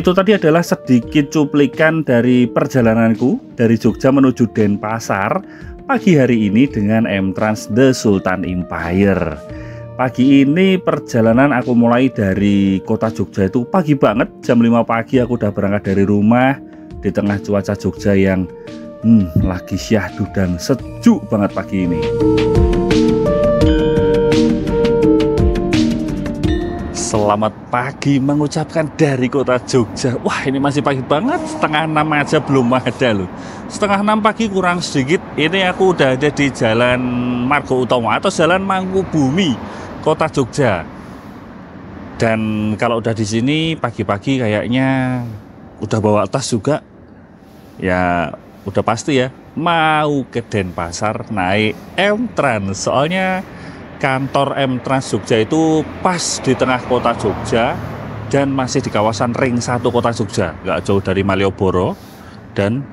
Itu tadi adalah sedikit cuplikan dari perjalananku dari Jogja menuju Denpasar pagi hari ini dengan M-Trans The Sultan Empire. Pagi ini perjalanan aku mulai dari kota Jogja itu pagi banget, jam 5 pagi aku udah berangkat dari rumah di tengah cuaca Jogja yang lagi syahdu dan sejuk banget pagi ini. Selamat pagi mengucapkan dari kota Jogja. Wah, ini masih pagi banget, setengah 6 aja belum ada loh. Setengah 6 pagi kurang sedikit. Ini aku udah ada di Jalan Margo Utomo atau Jalan Mangkubumi, kota Jogja. Dan kalau udah di sini pagi-pagi kayaknya udah bawa tas juga. Ya udah pasti ya mau ke Denpasar naik M-Trans. Soalnya kantor M-Trans Jogja itu pas di tengah kota Jogja dan masih di kawasan Ring 1 kota Jogja, nggak jauh dari Malioboro dan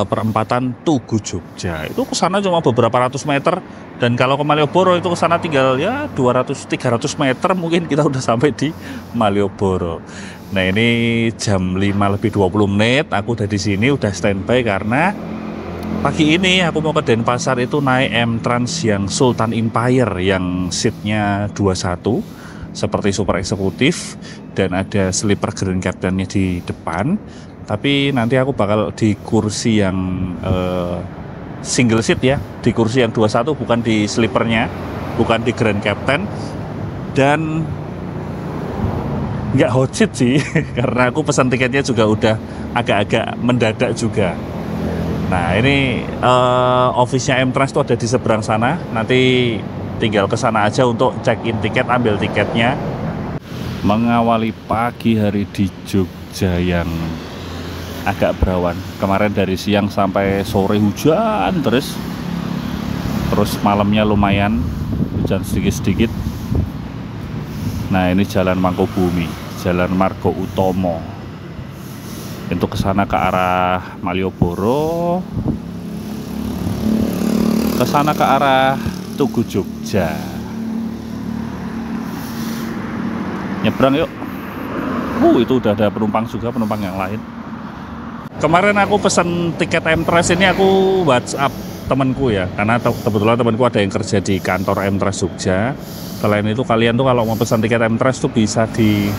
perempatan Tugu Jogja. Itu ke sana cuma beberapa ratus meter, dan kalau ke Malioboro itu ke sana tinggal ya 200-300 meter mungkin kita udah sampai di Malioboro. Nah, ini jam 5:20 aku udah di sini, udah standby karena pagi ini aku mau ke Denpasar itu naik M-Trans yang Sultan Empire yang seatnya 21 seperti super eksekutif dan ada sleeper Grand Captain-nya di depan. Tapi nanti aku bakal di kursi yang single seat ya, di kursi yang 21, bukan di sleepernya, bukan di Grand Captain, dan nggak hot seat sih karena aku pesan tiketnya juga udah agak-agak mendadak juga. Nah, ini office-nya M-Trans itu ada di seberang sana. Nanti tinggal ke sana aja untuk check-in tiket, ambil tiketnya. Mengawali pagi hari di Jogja yang agak berawan. Kemarin dari siang sampai sore hujan terus malamnya lumayan hujan sedikit-sedikit. Nah, ini Jalan Mangkubumi, Jalan Margo Utomo. Itu ke sana ke arah Malioboro, ke sana ke arah Tugu Jogja. Nyebrang yuk. Itu udah ada penumpang juga, penumpang yang lain. Kemarin aku pesen tiket M-Trans ini aku WhatsApp temanku ya, karena kebetulan temanku ada yang kerja di kantor M-Trans Jogja. Selain itu kalian tuh kalau mau pesan tiket M-Trans tuh bisa di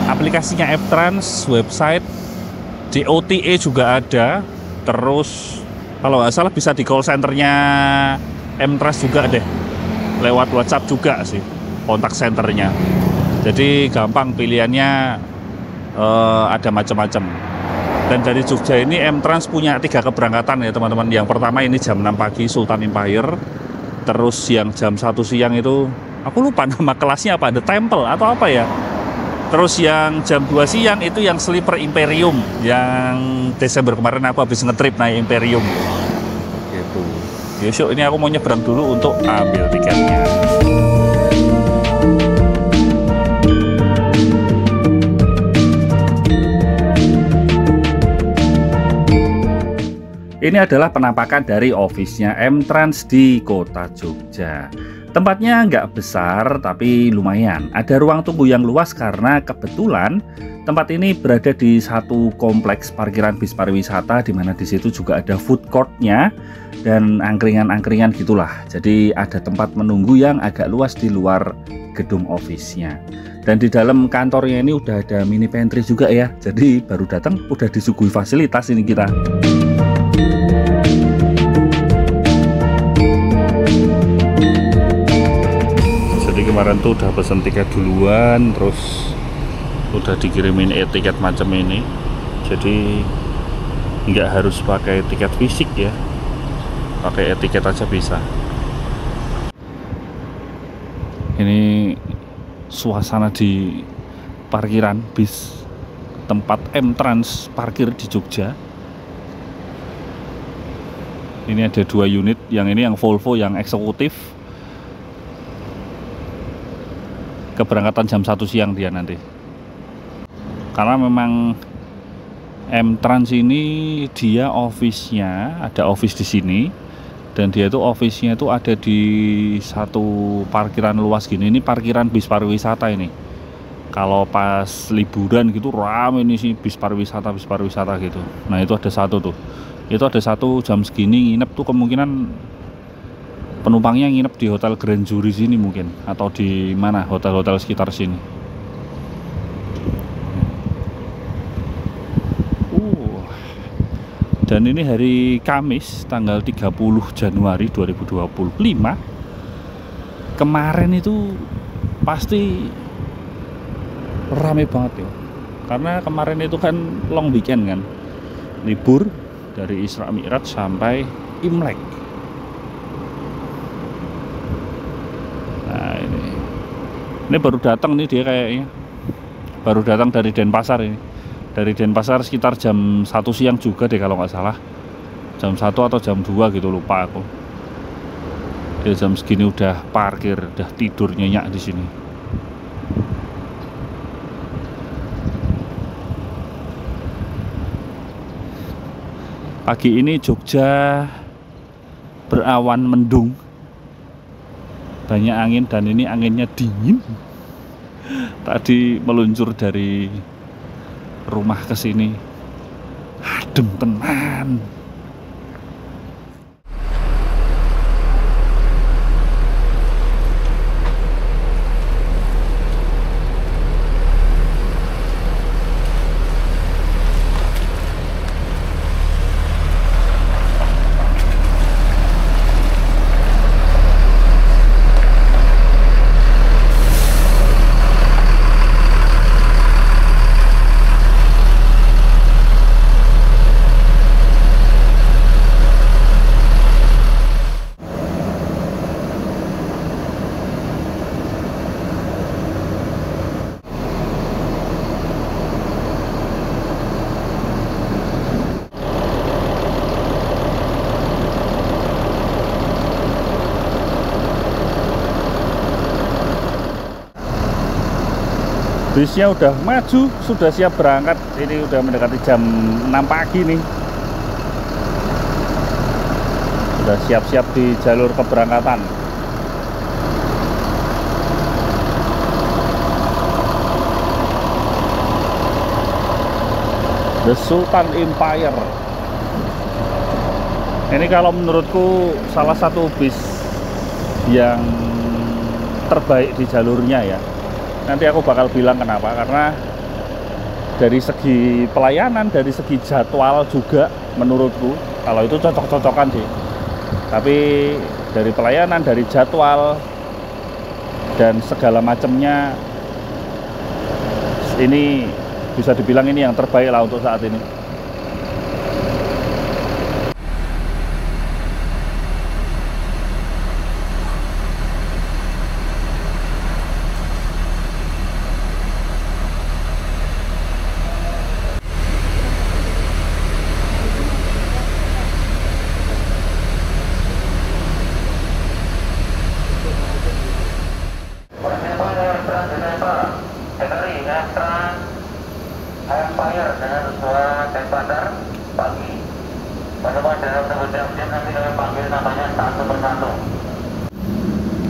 aplikasinya M-Trans, website, di OTA juga ada. Terus kalau nggak salah bisa di call centernya M-Trans juga deh, lewat WhatsApp juga sih kontak centernya. Jadi gampang, pilihannya ada macam-macam. Dan dari Jogja ini M-Trans punya 3 keberangkatan ya teman-teman. Yang pertama ini jam 6 pagi Sultan Empire. Terus yang jam 1 siang itu aku lupa nama kelasnya apa, The Temple atau apa ya. Terus yang jam 2 siang itu yang sleeper Imperium, yang Desember kemarin aku habis ngetrip naik Imperium gitu. Yuk, ini aku mau nyebrang dulu untuk ambil tiketnya. Ini adalah penampakan dari office-nya M-Trans di kota Jogja. Tempatnya nggak besar tapi lumayan. Ada ruang tunggu yang luas karena kebetulan tempat ini berada di satu kompleks parkiran bis pariwisata, di mana di situ juga ada food court-nya dan angkringan-angkringan gitulah. Jadi ada tempat menunggu yang agak luas di luar gedung office-nya. Dan di dalam kantornya ini udah ada mini pantry juga ya. Jadi baru datang udah disuguhi fasilitas ini kita. Kemarin tuh udah pesen tiket duluan, terus udah dikirimin e-tiket macam ini, jadi nggak harus pakai tiket fisik ya, pakai e-tiket aja bisa. Ini suasana di parkiran bis tempat M-Trans parkir di Jogja. Ini ada 2 unit, yang ini yang Volvo yang eksekutif. Keberangkatan jam 1 siang dia nanti. Karena memang M-Trans ini dia office-nya, ada office di sini, dan dia tuh office-nya itu ada di satu parkiran luas gini. Ini parkiran bis pariwisata ini. Kalau pas liburan gitu rame nih sih bis pariwisata gitu. Nah itu ada satu tuh, itu ada satu jam segini nginep tuh kemungkinan penumpangnya nginep di hotel Grand Jury sini mungkin, atau di mana hotel-hotel sekitar sini. Dan ini hari Kamis tanggal 30 Januari 2025. Kemarin itu pasti rame banget ya, karena kemarin itu kan long weekend kan, libur dari Isra Mi'raj sampai Imlek. Nah ini baru datang nih dia kayaknya, baru datang dari Denpasar ini, dari Denpasar sekitar jam 1 siang juga deh kalau nggak salah, jam 1 atau jam 2 gitu, lupa aku. Dia jam segini udah parkir, udah tidur nyenyak di sini. Pagi ini Jogja berawan mendung, banyak angin, dan ini anginnya dingin. Tadi meluncur dari rumah ke sini, adem tenan. Bisnya udah maju, sudah siap berangkat. Ini udah mendekati jam 6 pagi nih. Sudah siap-siap di jalur keberangkatan. The Sultan Empire. Ini kalau menurutku salah satu bis yang terbaik di jalurnya ya. Nanti aku bakal bilang kenapa, karena dari segi pelayanan, dari segi jadwal juga menurutku, kalau itu cocok-cocokan sih. Tapi dari pelayanan, dari jadwal, dan segala macamnya, ini bisa dibilang ini yang terbaik lah untuk saat ini.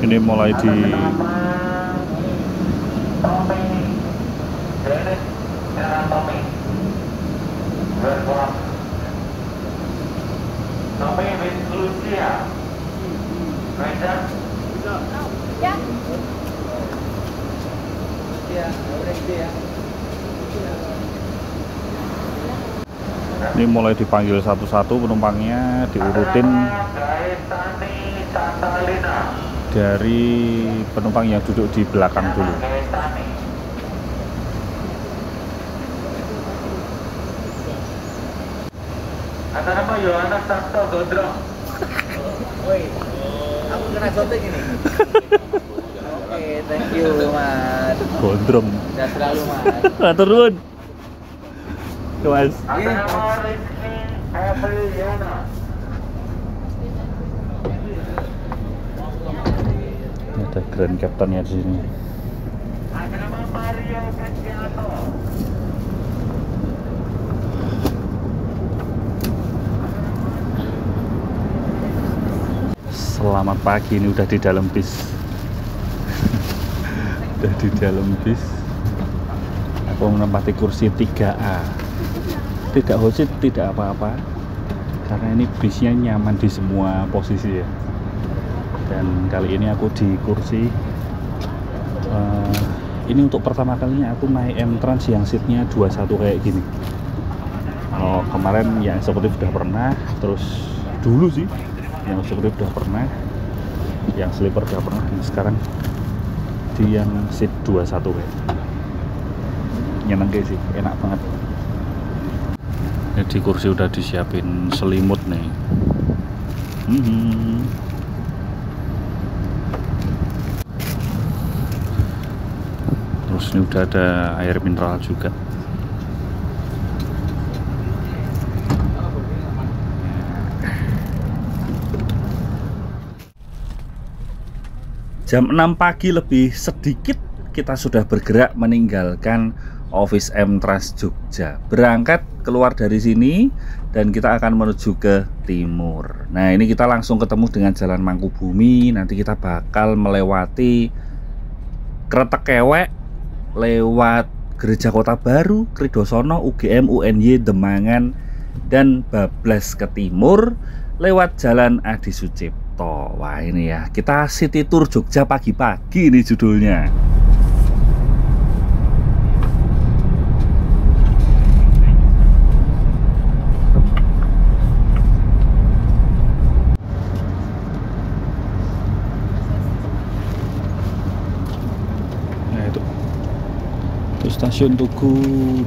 Ini mulai di ini mulai dipanggil satu-satu penumpangnya, diurutin dari penumpang yang duduk di belakang dulu. Ada nama Yohana Sabto Gondrong. Woi, aku kena contek ini. Oke, thank you Mas. Gondrong. Sudah selalu Mas. Matur nuwun. Mas. Ada nama Rizky Apriliana. Ada Grand Captain-nya di sini. Ada nama Mario Castiano. Selamat pagi, ini udah di dalam bis. Udah di dalam bis. Aku menempati kursi 3A. Tidak hosit, tidak apa-apa. Karena ini bisnya nyaman di semua posisi ya. Dan kali ini aku di kursi ini untuk pertama kalinya aku naik M-Trans yang seatnya 21 kayak gini. Kalau kemarin yang eksekutif udah pernah, terus dulu sih yang eksekutif udah pernah, yang sleeper udah pernah, dan sekarang di yang seat 21 kayak. Nyeneng sih, enak banget. Ini di kursi udah disiapin selimut nih. Terus ini udah ada air mineral juga. Jam 6 pagi lebih sedikit kita sudah bergerak meninggalkan office M-Trans Jogja. Berangkat keluar dari sini dan kita akan menuju ke timur. Nah, ini kita langsung ketemu dengan Jalan Mangkubumi. Nanti kita bakal melewati Kretek Kewek, lewat Gereja Kota Baru, Kridosono, UGM, UNY, Demangan, dan bablas ke timur lewat Jalan Adi Sucipto. Wah, ini ya, kita city tour Jogja pagi-pagi ini judulnya. Stasiun Tugu,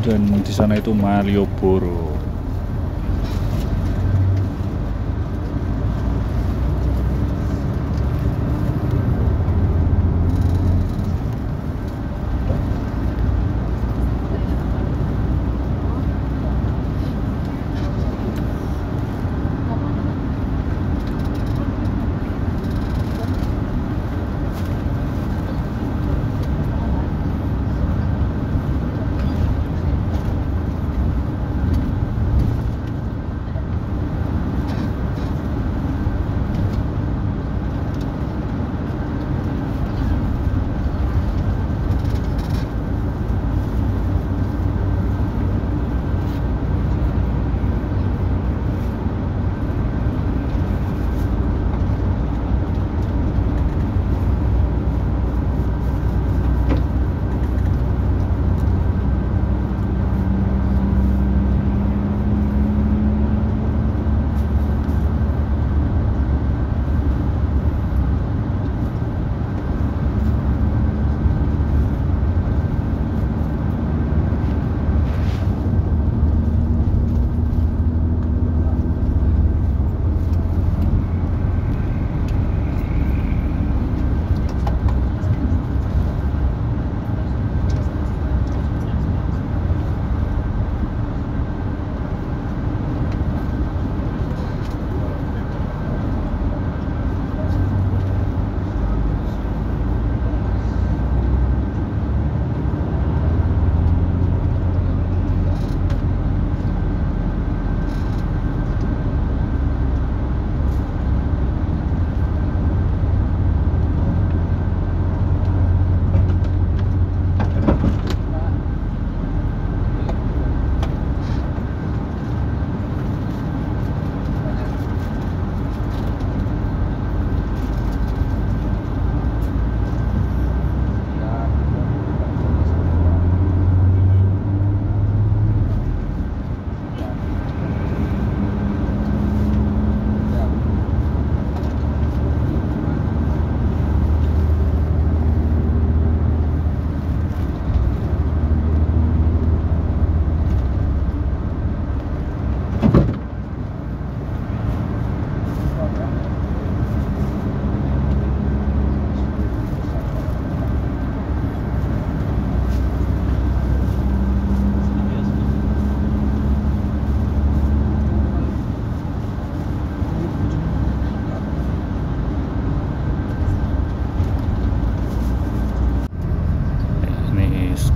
dan di sana itu Malioboro.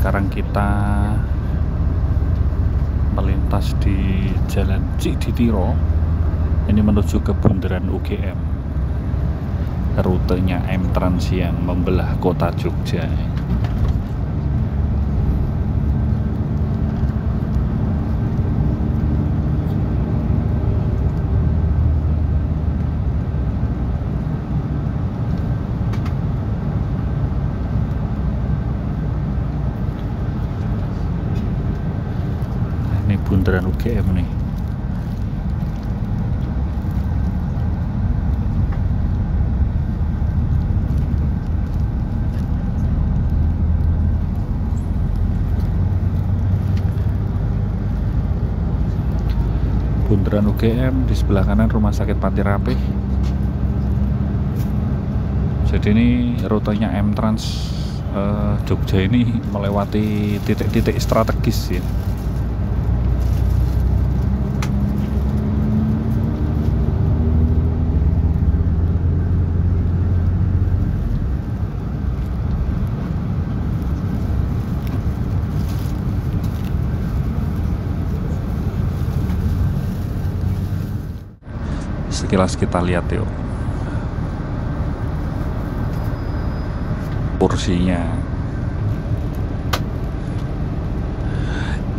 Sekarang kita melintas di Jalan Cikditiro, ini menuju ke bundaran UGM. Rutenya M-Trans yang membelah kota Jogja. Bundaran UGM nih. Bundaran UGM, di sebelah kanan Rumah Sakit Panti Rapih. Jadi ini rutenya M-Trans Jogja ini melewati titik-titik strategis ya. Sekilas kita lihat yuk kursinya.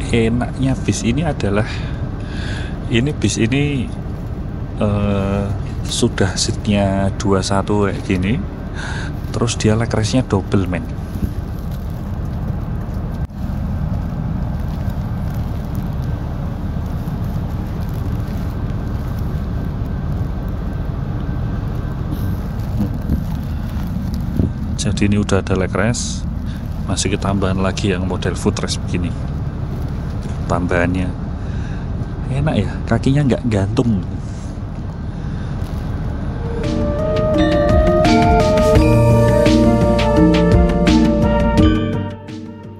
Enaknya bis ini adalah bis ini sudah seatnya 21 kayak gini, terus dia leg race-nya double men. Jadi ini udah ada leg race, masih ketambahan lagi yang model footrest begini. Tambahannya enak ya, kakinya nggak gantung.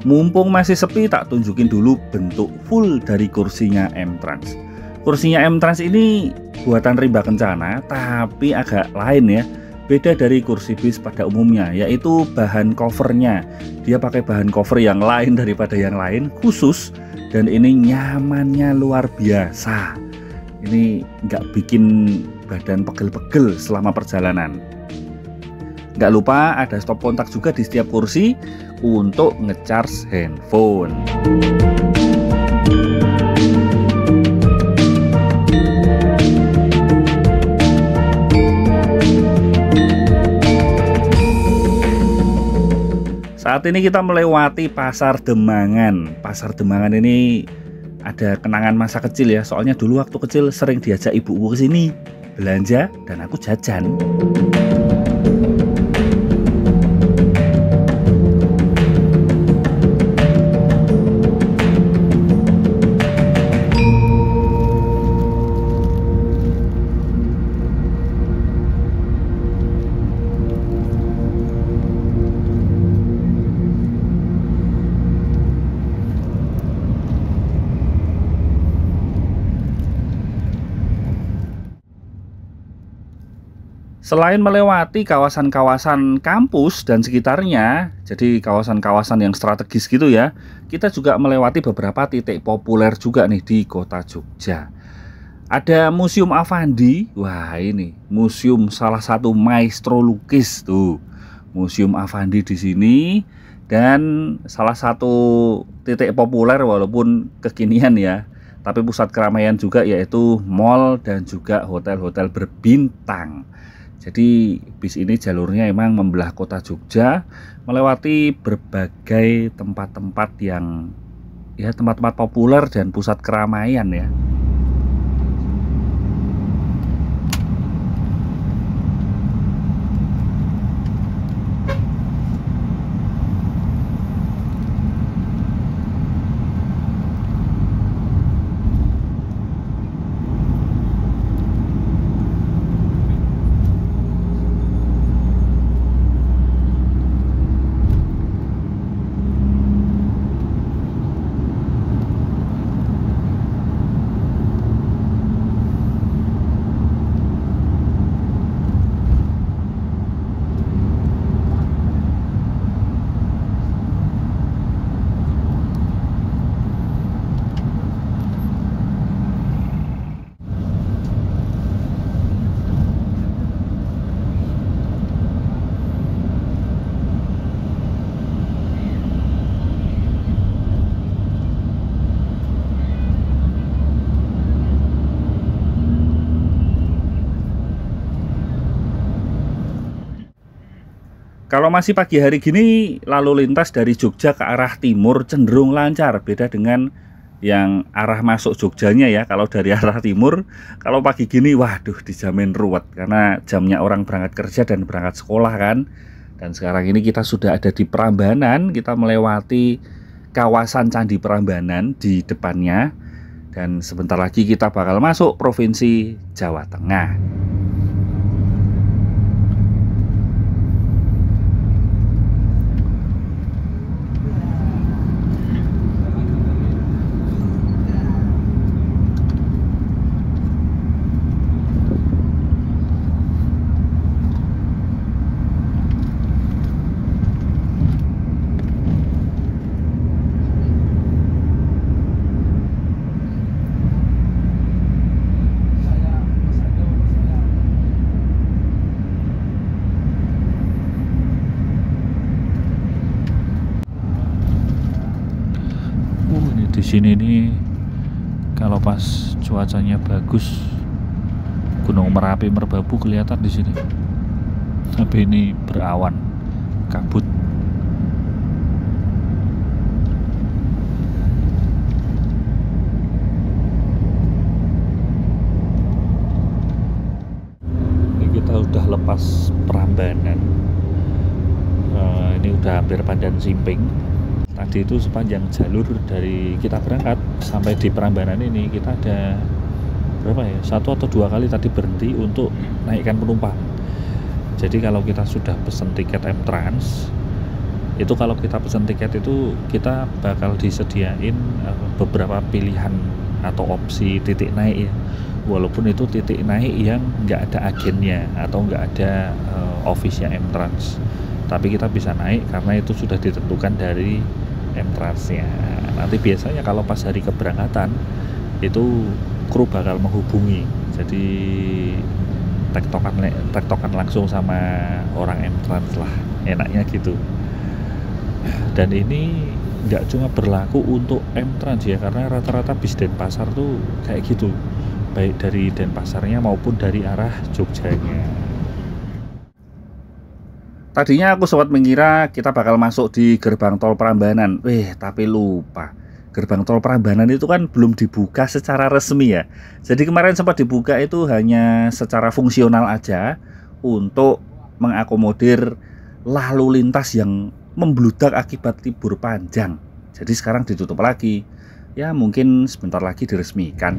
Mumpung masih sepi, tak tunjukin dulu bentuk full dari kursinya M-Trans. Kursinya M-Trans ini buatan Rimba Kencana, tapi agak lain ya. Beda dari kursi bis pada umumnya, yaitu bahan covernya. Dia pakai bahan cover yang lain daripada yang lain, khusus, dan ini nyamannya luar biasa. Ini nggak bikin badan pegel-pegel selama perjalanan. Nggak lupa ada stop kontak juga di setiap kursi untuk ngecharge handphone. Saat ini kita melewati Pasar Demangan. Pasar Demangan ini ada kenangan masa kecil ya. Soalnya dulu waktu kecil sering diajak ibuku ke sini belanja dan aku jajan. Selain melewati kawasan-kawasan kampus dan sekitarnya, jadi kawasan-kawasan yang strategis gitu ya, kita juga melewati beberapa titik populer juga nih di kota Jogja. Ada Museum Affandi. Wah, ini museum salah satu maestro lukis tuh. Museum Affandi di sini, dan salah satu titik populer walaupun kekinian ya, tapi pusat keramaian juga, yaitu mall dan juga hotel-hotel berbintang. Jadi bis ini jalurnya emang membelah kota Jogja, melewati berbagai tempat-tempat yang ya tempat-tempat populer dan pusat keramaian ya. Kalau masih pagi hari gini, lalu lintas dari Jogja ke arah timur cenderung lancar, beda dengan yang arah masuk Jogjanya ya. Kalau dari arah timur, kalau pagi gini waduh dijamin ruwet karena jamnya orang berangkat kerja dan berangkat sekolah kan. Dan sekarang ini kita sudah ada di Prambanan, kita melewati kawasan Candi Prambanan di depannya, dan sebentar lagi kita bakal masuk Provinsi Jawa Tengah. Di sini nih kalau pas cuacanya bagus, Gunung Merapi Merbabu kelihatan di sini. Tapi ini berawan, kabut. Ini kita udah lepas Prambanan. Ini udah hampir Pandan Simping. Tadi itu sepanjang jalur dari kita berangkat sampai di Prambanan ini kita ada berapa ya, 1 atau 2 kali tadi berhenti untuk naikkan penumpang. Jadi kalau kita sudah pesen tiket M-Trans, itu kalau kita pesen tiket itu kita bakal disediain beberapa pilihan atau opsi titik naik ya. Walaupun itu titik naik yang nggak ada agennya atau nggak ada office-nya M-Trans, tapi kita bisa naik karena itu sudah ditentukan dari M-Transnya. Nanti biasanya kalau pas hari keberangkatan itu kru bakal menghubungi, jadi tektokan langsung sama orang M-Trans lah, enaknya gitu. Dan ini nggak cuma berlaku untuk M-Trans ya, karena rata-rata bis Denpasar tuh kayak gitu, baik dari Denpasarnya maupun dari arah Jogjanya. Tadinya aku sempat mengira kita bakal masuk di gerbang tol Prambanan. Tapi lupa. Gerbang tol Prambanan itu kan belum dibuka secara resmi ya. Jadi kemarin sempat dibuka itu hanya secara fungsional aja untuk mengakomodir lalu lintas yang membludak akibat libur panjang. Jadi sekarang ditutup lagi. Ya mungkin sebentar lagi diresmikan.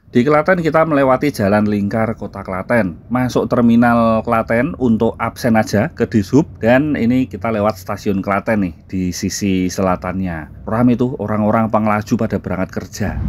Di Klaten kita melewati jalan lingkar kota Klaten, masuk terminal Klaten untuk absen aja ke Dishub, dan ini kita lewat stasiun Klaten nih di sisi selatannya. Ramai tuh orang-orang pengelaju pada berangkat kerja.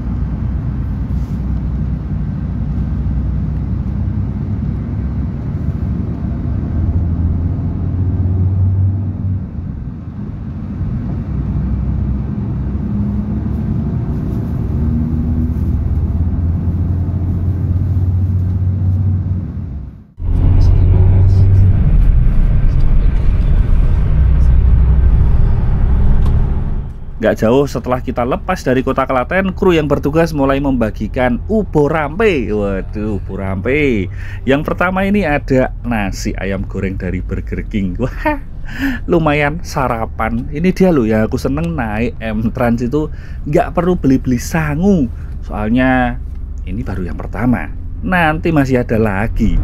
Nggak jauh setelah kita lepas dari kota Klaten, kru yang bertugas mulai membagikan ubo rampe. Waduh, ubo rampe. Yang pertama ini ada nasi ayam goreng dari Burger King. Wah, lumayan sarapan. Ini dia loh yang aku seneng naik M-Trans itu nggak perlu beli-beli sangu. Soalnya ini baru yang pertama. Nanti masih ada lagi.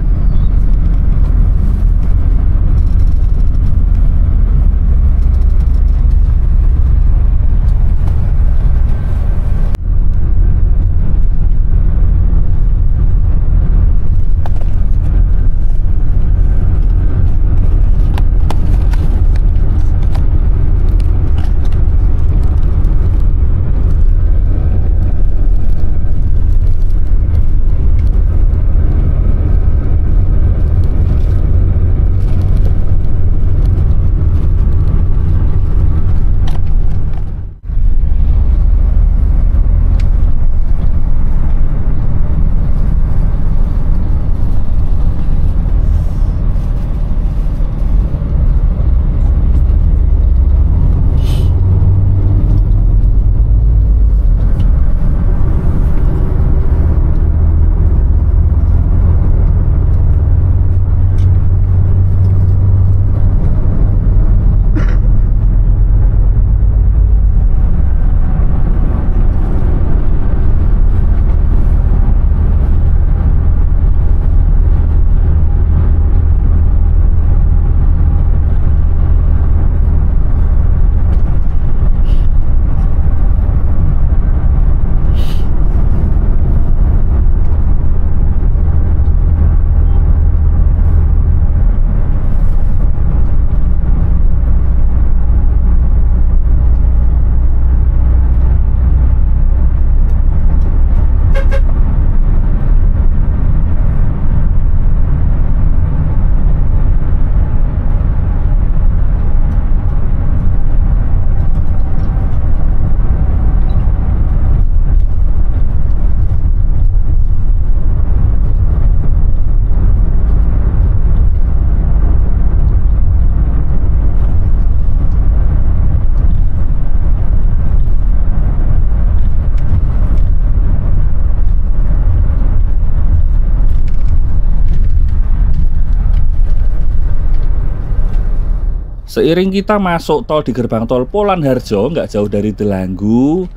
Seiring kita masuk tol di gerbang tol Polan-Harjo, nggak jauh dari Delanggu,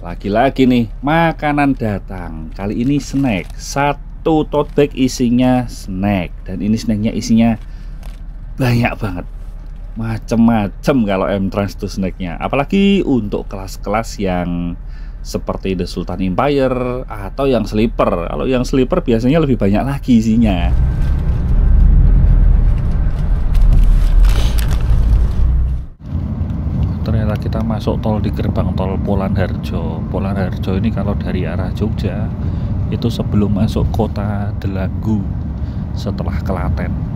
lagi-lagi nih makanan datang. Kali ini snack. Satu tote bag isinya snack, dan ini snacknya isinya banyak banget, macem-macem kalau M-Trans tuh snacknya. Apalagi untuk kelas-kelas yang seperti The Sultan Empire atau yang sleeper. Kalau yang sleeper biasanya lebih banyak lagi isinya. Ternyata kita masuk tol di gerbang tol Polan-Harjo. Polan-Harjo ini kalau dari arah Jogja itu sebelum masuk kota Delanggu setelah Klaten.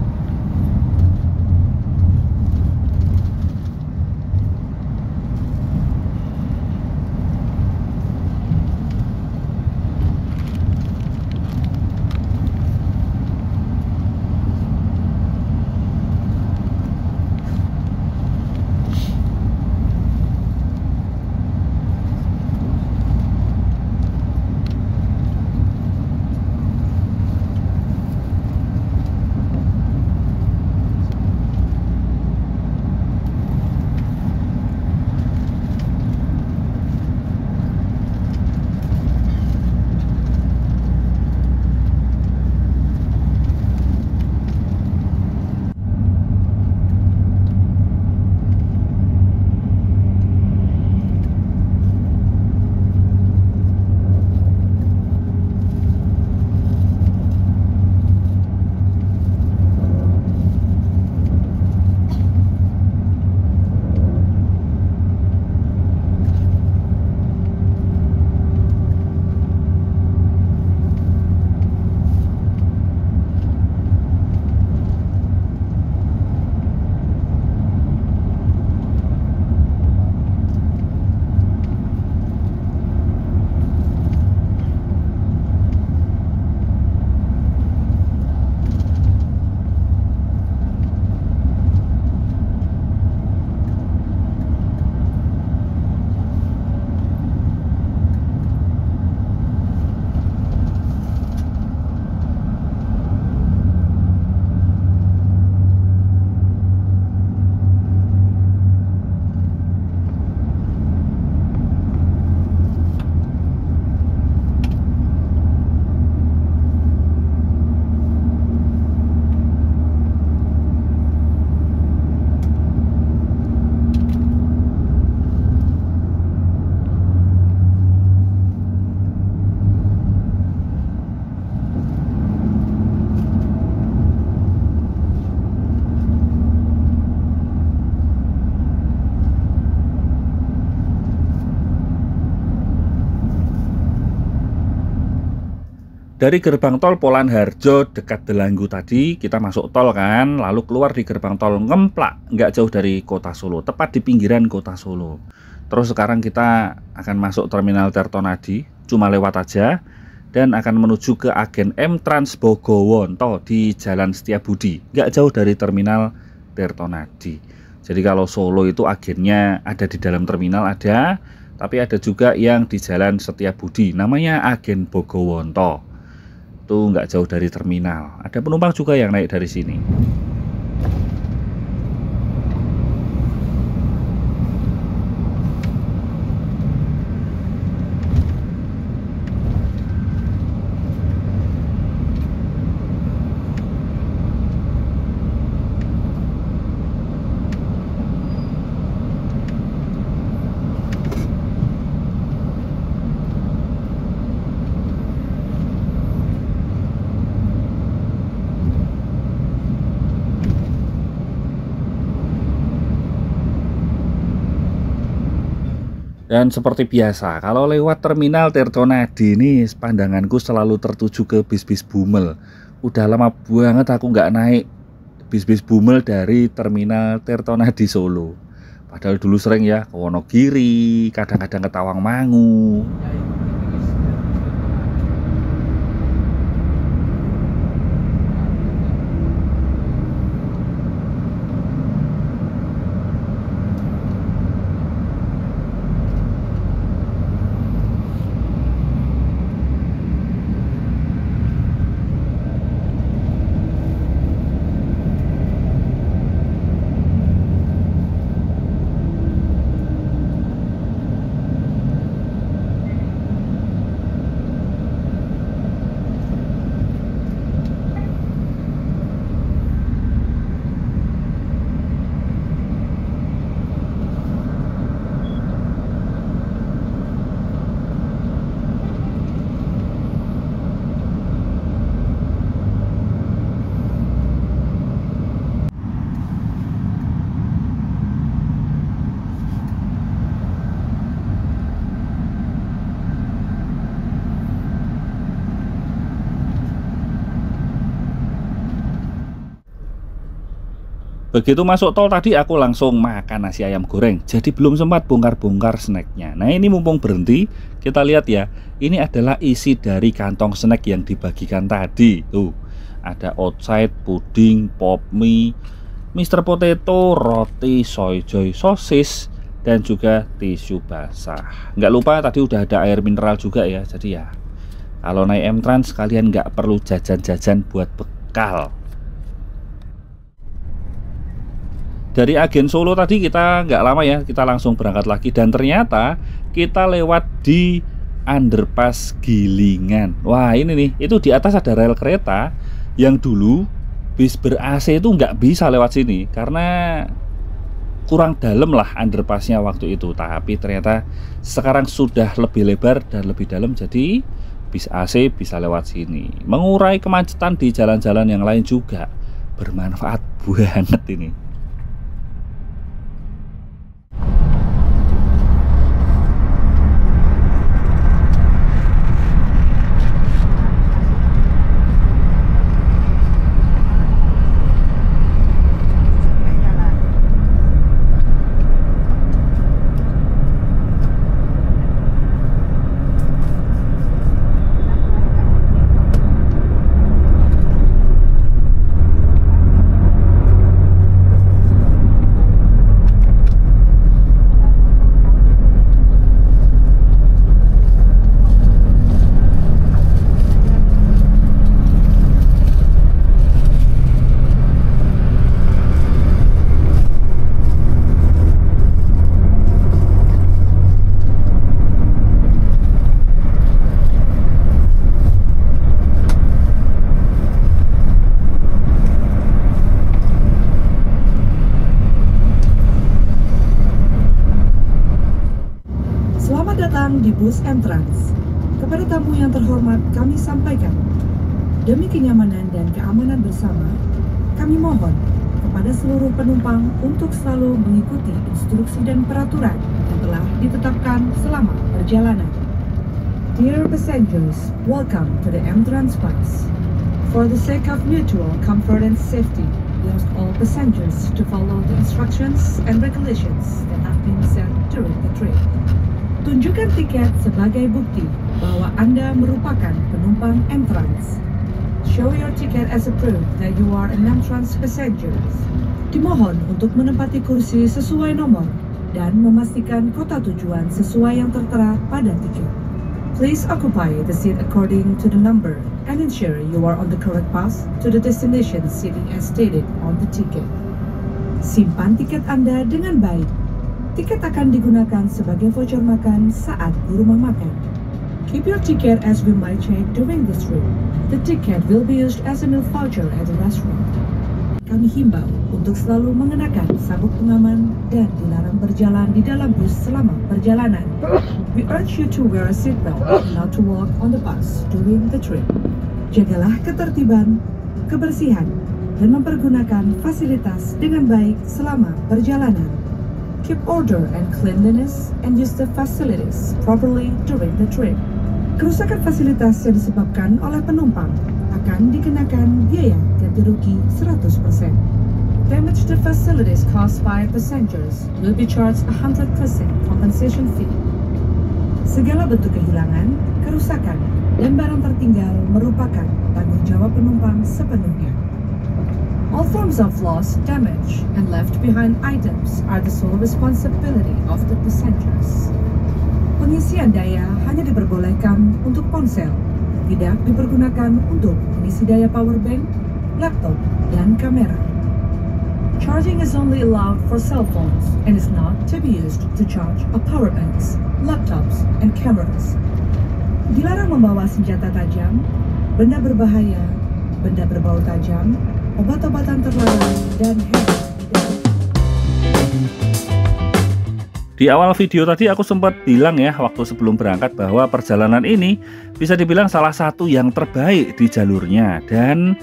Dari gerbang tol Polan Harjo dekat Delanggu tadi kita masuk tol kan, lalu keluar di gerbang tol Ngemplak, nggak jauh dari kota Solo, tepat di pinggiran kota Solo. Terus sekarang kita akan masuk terminal Tirtonadi, cuma lewat aja, dan akan menuju ke agen M Trans Bogowonto di Jalan Setiabudi, nggak jauh dari terminal Tirtonadi. Jadi kalau Solo itu agennya ada di dalam terminal ada, tapi ada juga yang di Jalan Setiabudi, namanya agen Bogowonto. Itu nggak jauh dari terminal. Ada penumpang juga yang naik dari sini. Dan seperti biasa, kalau lewat terminal Tirtonadi ini, pandanganku selalu tertuju ke bis-bis Bumel. Udah lama banget aku nggak naik bis-bis Bumel dari terminal Tirtonadi Solo. Padahal dulu sering ya ke Wonogiri, kadang-kadang ke Tawangmangu. Begitu masuk tol tadi aku langsung makan nasi ayam goreng. Jadi belum sempat bongkar-bongkar snacknya. Nah ini mumpung berhenti, kita lihat ya. Ini adalah isi dari kantong snack yang dibagikan tadi. Tuh, ada outside, puding, pop mie, Mr. Potato, roti, soy joy, sosis, dan juga tisu basah. Nggak lupa tadi udah ada air mineral juga ya. Jadi ya, kalau naik M-Trans kalian nggak perlu jajan-jajan buat bekal. Dari agen Solo tadi kita nggak lama ya, kita langsung berangkat lagi. Dan ternyata kita lewat di underpass Gilingan. Wah ini nih, itu di atas ada rel kereta yang dulu bis ber-AC itu nggak bisa lewat sini karena kurang dalam lah underpassnya waktu itu. Tapi ternyata sekarang sudah lebih lebar dan lebih dalam, jadi bis AC bisa lewat sini. Mengurai kemacetan di jalan-jalan yang lain juga. Bermanfaat banget ini. datang di bus M-Trans. Kepada tamu yang terhormat kami sampaikan, demi kenyamanan dan keamanan bersama, kami mohon kepada seluruh penumpang untuk selalu mengikuti instruksi dan peraturan yang telah ditetapkan selama perjalanan. Dear passengers, welcome to the M-Trans bus. For the sake of mutual comfort and safety, we ask all passengers to follow the instructions and regulations that have been set during the trip. Tunjukkan tiket sebagai bukti bahwa Anda merupakan penumpang M-Trans. Show your ticket as a proof that you are an M-Trans passenger. Dimohon untuk menempati kursi sesuai nomor dan memastikan kota tujuan sesuai yang tertera pada tiket. Please occupy the seat according to the number and ensure you are on the correct path to the destination seating as stated on the ticket. Simpan tiket Anda dengan baik. Tiket akan digunakan sebagai voucher makan saat di rumah makan. Keep your ticket as we might check during this trip. The ticket will be used as a meal voucher at the restaurant. Kami himbau untuk selalu mengenakan sabuk pengaman dan dilarang berjalan di dalam bus selama perjalanan. We urge you to wear a seatbelt and not to walk on the bus during the trip. Jagalah ketertiban, kebersihan, dan mempergunakan fasilitas dengan baik selama perjalanan. Keep order and cleanliness and use the facilities properly during the trip. Kerusakan fasilitas yang disebabkan oleh penumpang akan dikenakan biaya ganti rugi 100%. Damage to facilities caused by passengers will be charged 100% compensation fee. Segala bentuk kehilangan, kerusakan, dan barang tertinggal merupakan tanggung jawab penumpang sepenuhnya. All forms of loss, damage, and left behind items are the sole responsibility of the passengers. Pengisian daya hanya diperbolehkan untuk ponsel, tidak dipergunakan untuk mengisi daya power bank, laptop, dan kamera. Charging is only allowed for cell phones and is not to be used to charge a power banks, laptops, and cameras. Dilarang membawa senjata tajam, benda berbahaya, benda berbau tajam, obat-obatan terlarang, dan hewan. Di awal video tadi aku sempat bilang ya waktu sebelum berangkat bahwa perjalanan ini bisa dibilang salah satu yang terbaik di jalurnya dan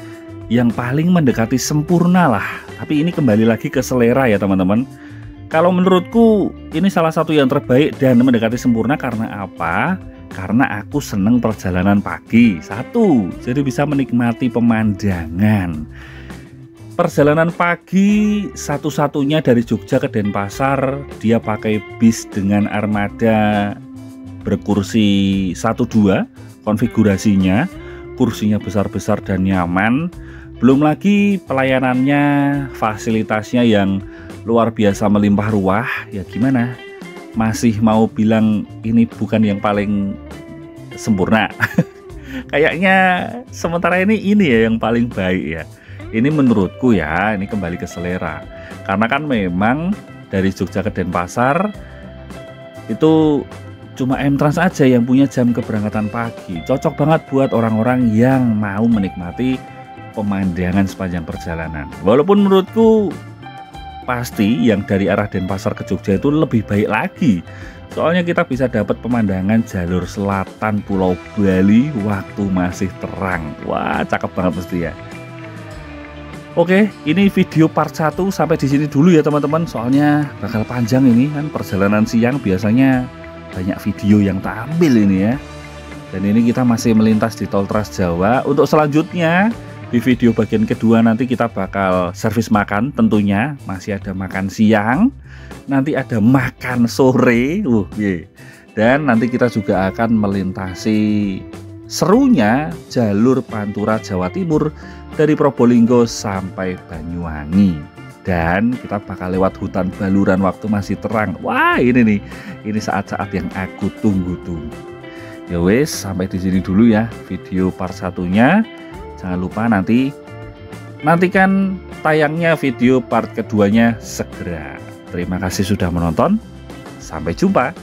yang paling mendekati sempurna lah. Tapi ini kembali lagi ke selera ya teman-teman. Kalau menurutku ini salah satu yang terbaik dan mendekati sempurna karena apa? Karena aku seneng perjalanan pagi. Satu, jadi bisa menikmati pemandangan. Perjalanan pagi satu-satunya dari Jogja ke Denpasar, dia pakai bis dengan armada berkursi 1-2 konfigurasinya, kursinya besar-besar dan nyaman. Belum lagi pelayanannya, fasilitasnya yang luar biasa melimpah ruah. Ya gimana? Masih mau bilang ini bukan yang paling sempurna? Kayaknya sementara ini ya yang paling baik ya. Ini menurutku ya, ini kembali ke selera. Karena kan memang dari Jogja ke Denpasar itu cuma M-Trans aja yang punya jam keberangkatan pagi. Cocok banget buat orang-orang yang mau menikmati pemandangan sepanjang perjalanan. Walaupun menurutku pasti yang dari arah Denpasar ke Jogja itu lebih baik lagi. Soalnya kita bisa dapat pemandangan jalur selatan Pulau Bali waktu masih terang. Wah, cakep banget mesti ya. Oke, ini video part 1 sampai di sini dulu ya teman-teman. Soalnya bakal panjang ini kan, perjalanan siang biasanya banyak video yang tampil ini ya. Dan ini kita masih melintas di Tol Trans Jawa. Untuk selanjutnya di video bagian kedua nanti kita bakal servis makan tentunya. Masih ada makan siang, nanti ada makan sore. Dan nanti kita juga akan melintasi serunya jalur Pantura Jawa Timur dari Probolinggo sampai Banyuwangi. Dan kita bakal lewat hutan baluran waktu masih terang. Wah, ini nih, ini saat-saat yang aku tunggu-tunggu. Ya wes, sampai di sini dulu ya video part 1-nya. Jangan lupa nantikan tayangnya video part keduanya segera. Terima kasih sudah menonton. Sampai jumpa.